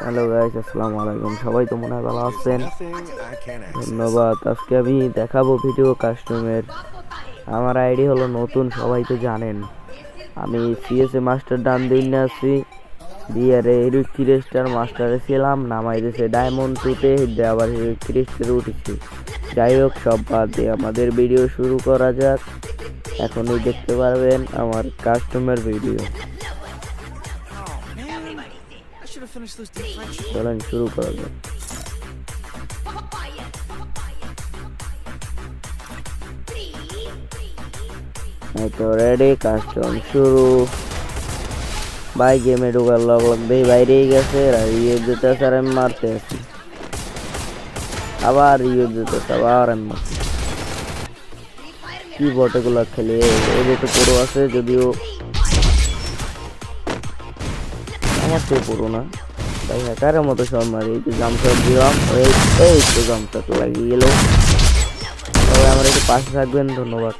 Hello guys, আসসালামু আলাইকুম। সবাই তো মনে হয় ভালো আছেন, ধন্যবাদ। আজকে আমি দেখাবো ভিডিও কাস্টমের। আমার আইডি হলো নতুন, সবাই তো জানেন। আমি সিএসএ মাস্টার ডান দিন আছি, বিয়ারে হিরো ক্রিস্টার মাস্টারে ছিলাম, নামাই দিয়েছে ডায়মন্ড 2-তে, আবার হিরো ক্রিস্টারে উঠেছি। যাই হোক, সব বাদ দিয়ে আমাদের ভিডিও শুরু করা যাক। এখনই দেখতে পারবেন আমার কাস্টমার ভিডিও। চলেন শুরু করা যাক। এই তো রেডি, কাস্টম শুরু। ভাই গেমে ঢোকার লগ লাগবেই, বাইরেই গেছে। আর ইয়ে যেতেছে, আর আমি মারতে আছি। আবার ইয়ে যেতেছে, আবার আমি মারছি। কি বটেগুলা খেলে এই বটে পুরো আছে, যদিও আমার সে পুরো না। ভাই হ্যাকারের মতো সব মারি। এই যে জামশট দিলাম, এই তো জামশট লাগিয়ে গেল। তবে আমার একটু পাশে থাকবেন, ধন্যবাদ।